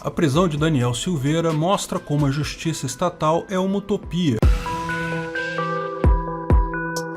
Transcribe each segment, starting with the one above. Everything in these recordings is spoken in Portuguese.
A prisão de Daniel Silveira mostra como a justiça estatal é uma utopia.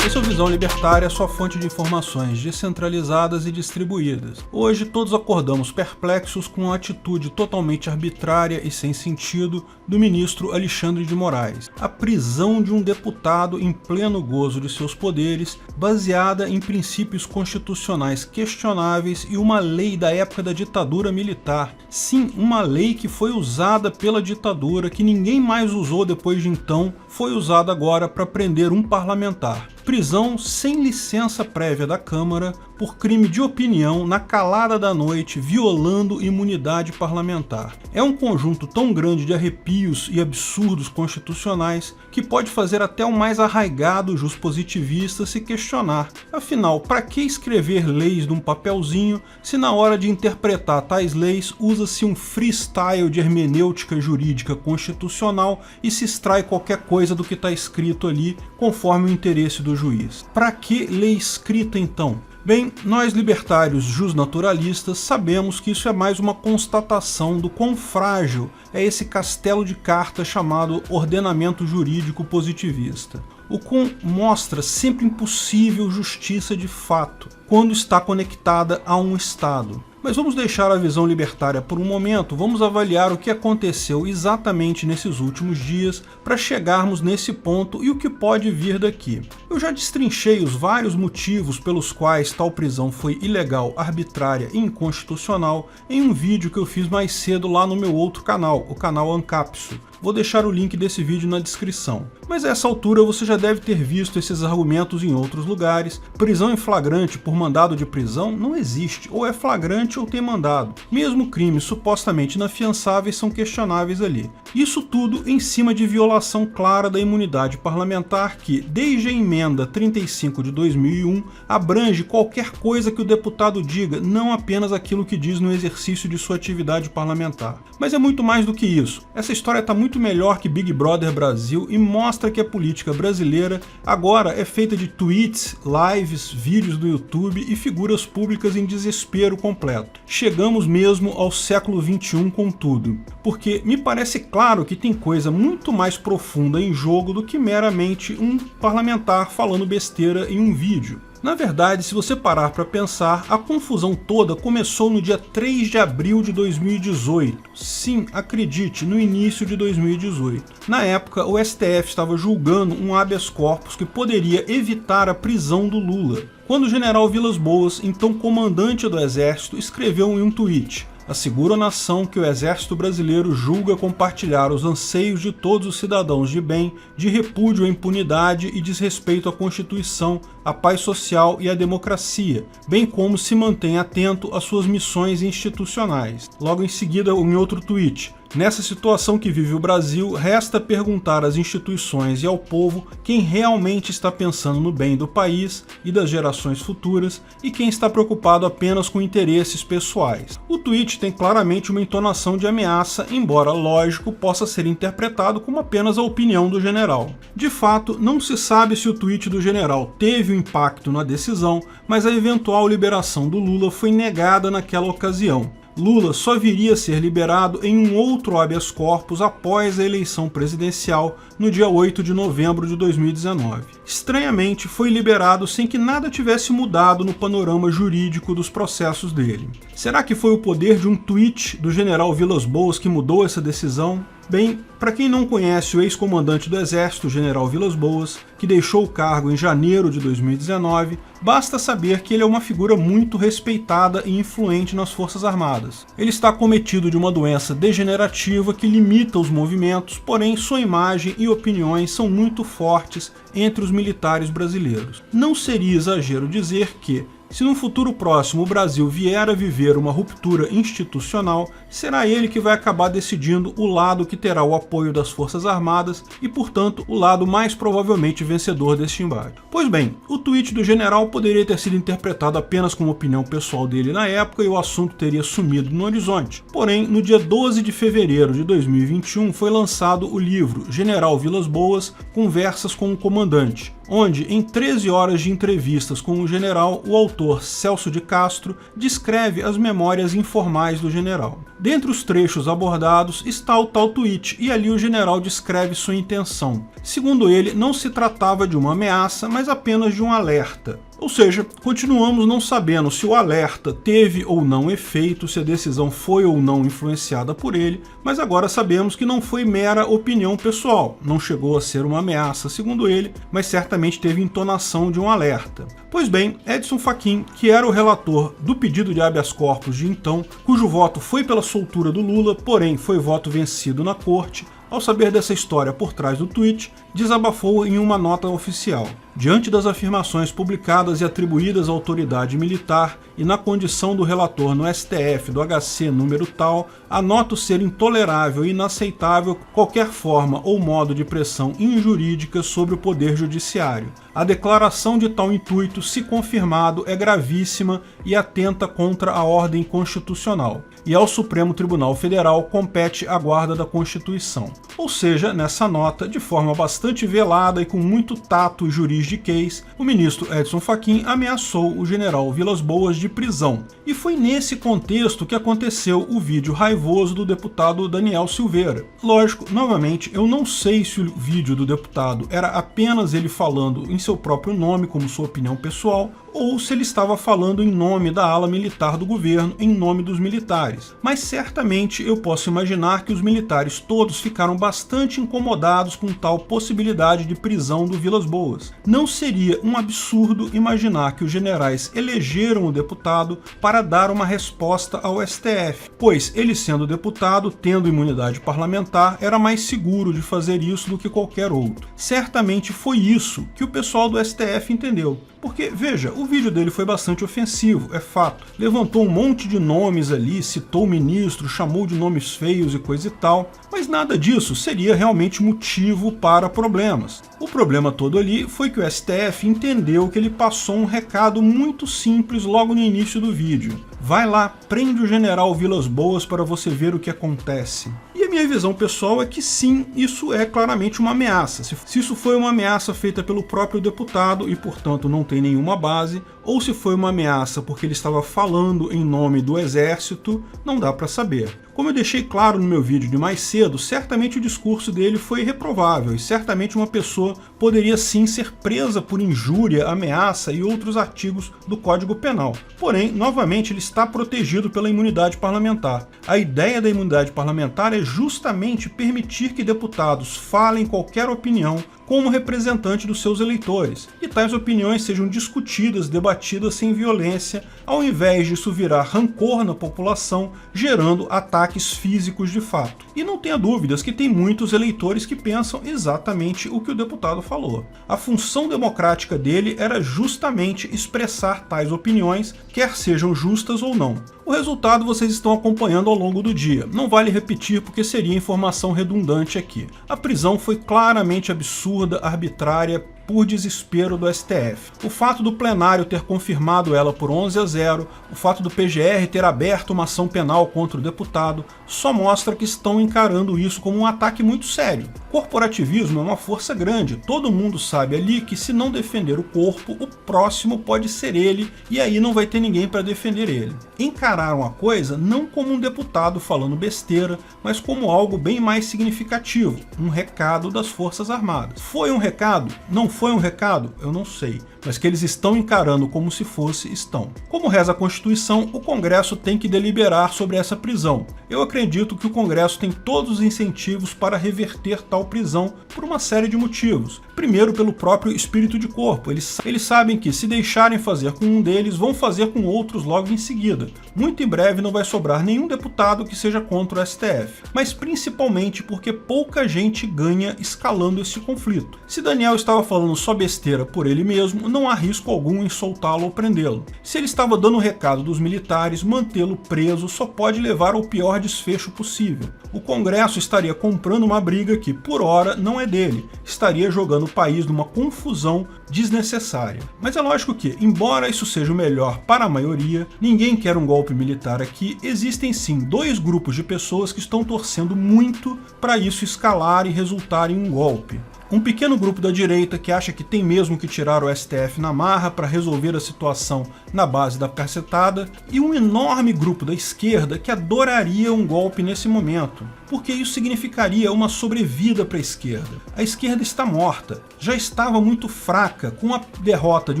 Esse é o Visão Libertária, sua fonte de informações descentralizadas e distribuídas. Hoje todos acordamos perplexos com a atitude totalmente arbitrária e sem sentido do ministro Alexandre de Moraes. A prisão de um deputado em pleno gozo de seus poderes, baseada em princípios constitucionais questionáveis e uma lei da época da ditadura militar. Sim, uma lei que foi usada pela ditadura, que ninguém mais usou depois de então, foi usada agora para prender um parlamentar. Prisão sem licença prévia da Câmara por crime de opinião na calada da noite, violando imunidade parlamentar. É um conjunto tão grande de arrepios e absurdos constitucionais que pode fazer até o mais arraigado juspositivista se questionar. Afinal, para que escrever leis num papelzinho se na hora de interpretar tais leis usa-se um freestyle de hermenêutica jurídica constitucional e se extrai qualquer coisa do que está escrito ali conforme o interesse do juiz? Para que lei escrita então? Bem, nós libertários justnaturalistas sabemos que isso é mais uma constatação do quão frágil é esse castelo de cartas chamado ordenamento jurídico positivista. O quão mostra sempre impossível justiça de fato, quando está conectada a um Estado. Mas vamos deixar a visão libertária por um momento, vamos avaliar o que aconteceu exatamente nesses últimos dias para chegarmos nesse ponto e o que pode vir daqui. Eu já destrinchei os vários motivos pelos quais tal prisão foi ilegal, arbitrária e inconstitucional em um vídeo que eu fiz mais cedo lá no meu outro canal, o canal Ancapsu. Vou deixar o link desse vídeo na descrição. Mas a essa altura você já deve ter visto esses argumentos em outros lugares. Prisão em flagrante por mandado de prisão não existe, ou é flagrante ou tem mandado. Mesmo crimes supostamente inafiançáveis são questionáveis ali. Isso tudo em cima de violação clara da imunidade parlamentar que, desde a emenda 35 de 2001, abrange qualquer coisa que o deputado diga, não apenas aquilo que diz no exercício de sua atividade parlamentar. Mas é muito mais do que isso. Essa história está muito melhor que Big Brother Brasil e mostra que a política brasileira agora é feita de tweets, lives, vídeos do YouTube e figuras públicas em desespero completo. Chegamos mesmo ao século XXI com tudo, porque me parece claro que tem coisa muito mais profunda em jogo do que meramente um parlamentar falando besteira em um vídeo. Na verdade, se você parar para pensar, a confusão toda começou no dia 3 de abril de 2018. Sim, acredite, no início de 2018. Na época, o STF estava julgando um habeas corpus que poderia evitar a prisão do Lula, quando o general Vilas Boas, então comandante do Exército, escreveu em um tweet: "Asseguro à nação que o Exército Brasileiro julga compartilhar os anseios de todos os cidadãos de bem, de repúdio à impunidade e desrespeito à Constituição, à paz social e à democracia, bem como se mantém atento às suas missões institucionais." Logo em seguida, em outro tweet: "Nessa situação que vive o Brasil, resta perguntar às instituições e ao povo quem realmente está pensando no bem do país e das gerações futuras e quem está preocupado apenas com interesses pessoais." O tweet tem claramente uma entonação de ameaça, embora, lógico, possa ser interpretado como apenas a opinião do general. De fato, não se sabe se o tweet do general teve um impacto na decisão, mas a eventual liberação do Lula foi negada naquela ocasião. Lula só viria a ser liberado em um outro habeas corpus após a eleição presidencial no dia 8 de novembro de 2019. Estranhamente, foi liberado sem que nada tivesse mudado no panorama jurídico dos processos dele. Será que foi o poder de um tweet do general Vilas Boas que mudou essa decisão? Bem, para quem não conhece o ex-comandante do Exército, general Vilas Boas, que deixou o cargo em janeiro de 2019, basta saber que ele é uma figura muito respeitada e influente nas Forças Armadas. Ele está acometido de uma doença degenerativa que limita os movimentos, porém sua imagem e opiniões são muito fortes entre os militares brasileiros. Não seria exagero dizer que, se no futuro próximo o Brasil vier a viver uma ruptura institucional, será ele que vai acabar decidindo o lado que terá o apoio das Forças Armadas e, portanto, o lado mais provavelmente vencedor deste embate. Pois bem, o tweet do general poderia ter sido interpretado apenas como opinião pessoal dele na época e o assunto teria sumido no horizonte. Porém, no dia 12 de fevereiro de 2021 foi lançado o livro General Vilas Boas, Conversas com o Comandante, onde, em 13 horas de entrevistas com o general, o autor Celso de Castro descreve as memórias informais do general. Dentre os trechos abordados está o tal tweet, e ali o general descreve sua intenção. Segundo ele, não se tratava de uma ameaça, mas apenas de um alerta. Ou seja, continuamos não sabendo se o alerta teve ou não efeito, se a decisão foi ou não influenciada por ele, mas agora sabemos que não foi mera opinião pessoal, não chegou a ser uma ameaça, segundo ele, mas certamente teve entonação de um alerta. Pois bem, Edson Fachin, que era o relator do pedido de habeas corpus de então, cujo voto foi pela soltura do Lula, porém foi voto vencido na corte, ao saber dessa história por trás do tweet, desabafou em uma nota oficial. Diante das afirmações publicadas e atribuídas à autoridade militar e na condição do relator no STF do HC número tal, anoto ser intolerável e inaceitável qualquer forma ou modo de pressão injurídica sobre o Poder Judiciário. A declaração de tal intuito, se confirmado, é gravíssima e atenta contra a ordem constitucional. E ao Supremo Tribunal Federal compete a guarda da Constituição. Ou seja, nessa nota, de forma bastante velada e com muito tato e juridiquês, o ministro Edson Fachin ameaçou o general Vilas Boas de prisão. E foi nesse contexto que aconteceu o vídeo raivoso do deputado Daniel Silveira. Lógico, novamente, eu não sei se o vídeo do deputado era apenas ele falando em seu próprio nome, como sua opinião pessoal, ou se ele estava falando em nome da ala militar do governo, em nome dos militares. Mas certamente eu posso imaginar que os militares todos ficaram bastante incomodados com tal possibilidade de prisão do Vilas Boas. Não seria um absurdo imaginar que os generais elegeram o deputado para dar uma resposta ao STF, pois ele, sendo deputado, tendo imunidade parlamentar, era mais seguro de fazer isso do que qualquer outro. Certamente foi isso que o pessoal do STF entendeu. Porque, veja, o vídeo dele foi bastante ofensivo, é fato. Levantou um monte de nomes ali, citou o ministro, chamou de nomes feios e coisa e tal, mas nada disso seria realmente motivo para problemas. O problema todo ali foi que o STF entendeu que ele passou um recado muito simples logo no início do vídeo. Vai lá, prende o general Vilas Boas para você ver o que acontece. E a minha visão pessoal é que sim, isso é claramente uma ameaça. Se isso foi uma ameaça feita pelo próprio deputado e, portanto, não tem nenhuma base, ou se foi uma ameaça porque ele estava falando em nome do exército, não dá para saber. Como eu deixei claro no meu vídeo de mais cedo, certamente o discurso dele foi reprovável e certamente uma pessoa poderia sim ser presa por injúria, ameaça e outros artigos do Código Penal. Porém, novamente, ele está protegido pela imunidade parlamentar. A ideia da imunidade parlamentar é justamente permitir que deputados falem qualquer opinião como representante dos seus eleitores, e tais opiniões sejam discutidas, debatidas sem violência, ao invés de isso virar rancor na população, gerando ataques físicos de fato. E não tenha dúvidas que tem muitos eleitores que pensam exatamente o que o deputado falou. A função democrática dele era justamente expressar tais opiniões, quer sejam justas ou não. O resultado vocês estão acompanhando ao longo do dia. Não vale repetir porque seria informação redundante aqui. A prisão foi claramente absurda, arbitrária, por desespero do STF. O fato do plenário ter confirmado ela por 11-0, o fato do PGR ter aberto uma ação penal contra o deputado, só mostra que estão encarando isso como um ataque muito sério. Corporativismo é uma força grande, todo mundo sabe ali que se não defender o corpo, o próximo pode ser ele, e aí não vai ter ninguém para defender ele. Encararam a coisa não como um deputado falando besteira, mas como algo bem mais significativo, um recado das Forças Armadas. Foi um recado? Não foi um recado? Eu não sei, mas que eles estão encarando como se fosse, estão. Como reza a Constituição, o Congresso tem que deliberar sobre essa prisão. Eu acredito que o Congresso tem todos os incentivos para reverter tal prisão por uma série de motivos. Primeiro, pelo próprio espírito de corpo. Eles sabem que se deixarem fazer com um deles, vão fazer com outros logo em seguida. Muito em breve não vai sobrar nenhum deputado que seja contra o STF. Mas principalmente porque pouca gente ganha escalando esse conflito. Se Daniel estava falando só besteira por ele mesmo, não há risco algum em soltá-lo ou prendê-lo. Se ele estava dando o recado dos militares, mantê-lo preso só pode levar ao pior desfecho possível. O Congresso estaria comprando uma briga que, por hora, não é dele. Estaria jogando o país numa confusão desnecessária. Mas é lógico que, embora isso seja o melhor para a maioria, ninguém quer um golpe militar aqui, existem sim dois grupos de pessoas que estão torcendo muito para isso escalar e resultar em um golpe. Um pequeno grupo da direita que acha que tem mesmo que tirar o STF na marra para resolver a situação na base da cacetada, e um enorme grupo da esquerda que adoraria um golpe nesse momento, porque isso significaria uma sobrevida para a esquerda. A esquerda está morta, já estava muito fraca, com a derrota de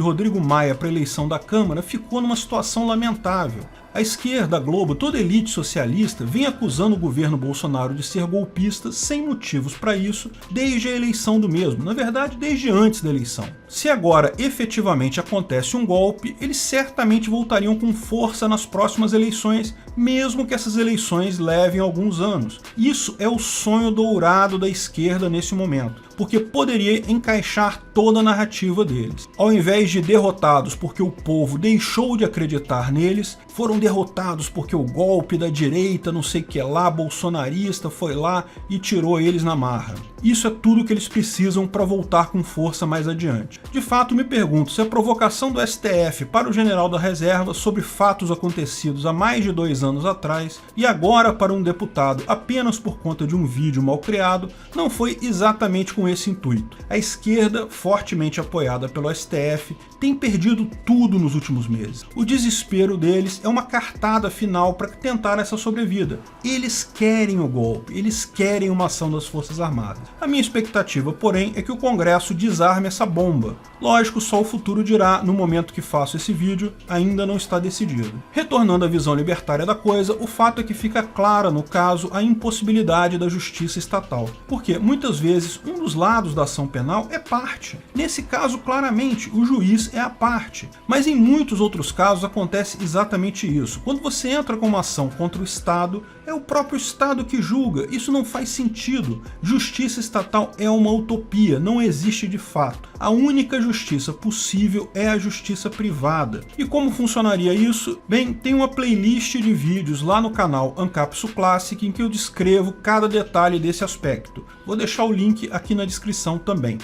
Rodrigo Maia para a eleição da Câmara, ficou numa situação lamentável. A esquerda, a Globo, toda a elite socialista vem acusando o governo Bolsonaro de ser golpista sem motivos para isso desde a eleição do mesmo, na verdade desde antes da eleição. Se agora efetivamente acontece um golpe, eles certamente voltariam com força nas próximas eleições, mesmo que essas eleições levem alguns anos. Isso é o sonho dourado da esquerda nesse momento, porque poderia encaixar toda a narrativa deles. Ao invés de derrotados porque o povo deixou de acreditar neles, foram derrotados porque o golpe da direita, não sei o que lá, bolsonarista, foi lá e tirou eles na marra. Isso é tudo que eles precisam para voltar com força mais adiante. De fato, me pergunto se a provocação do STF para o general da reserva sobre fatos acontecidos há mais de 2 anos atrás e agora para um deputado apenas por conta de um vídeo mal criado não foi exatamente com esse intuito. A esquerda, fortemente apoiada pelo STF, tem perdido tudo nos últimos meses. O desespero deles é uma cartada final para tentar essa sobrevida. Eles querem o golpe, eles querem uma ação das Forças Armadas. A minha expectativa, porém, é que o Congresso desarme essa bomba. Lógico, só o futuro dirá, no momento que faço esse vídeo, ainda não está decidido. Retornando à visão libertária da coisa, o fato é que fica clara, no caso, a impossibilidade da justiça estatal. Porque, muitas vezes, um dos lados da ação penal é parte. Nesse caso, claramente, o juiz é a parte. Mas em muitos outros casos acontece exatamente isso. Quando você entra com uma ação contra o Estado, é o próprio Estado que julga. Isso não faz sentido. Justiça estatal é uma utopia, não existe de fato. A única justiça possível é a justiça privada. E como funcionaria isso? Bem, tem uma playlist de vídeos lá no canal Ancapsu Classic em que eu descrevo cada detalhe desse aspecto. Vou deixar o link aqui na descrição também.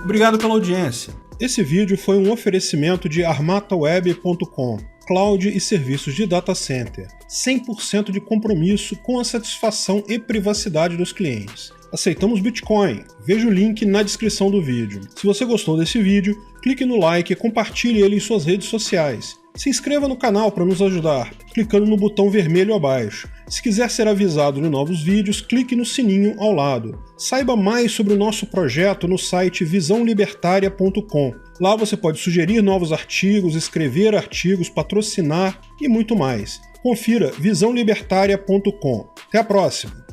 Obrigado pela audiência. Esse vídeo foi um oferecimento de armataweb.com, cloud e serviços de data center, 100% de compromisso com a satisfação e privacidade dos clientes. Aceitamos Bitcoin, veja o link na descrição do vídeo. Se você gostou desse vídeo, clique no like e compartilhe ele em suas redes sociais. Se inscreva no canal para nos ajudar, clicando no botão vermelho abaixo. Se quiser ser avisado de novos vídeos, clique no sininho ao lado. Saiba mais sobre o nosso projeto no site visãolibertaria.com. Lá você pode sugerir novos artigos, escrever artigos, patrocinar e muito mais. Confira visãolibertaria.com. Até a próxima!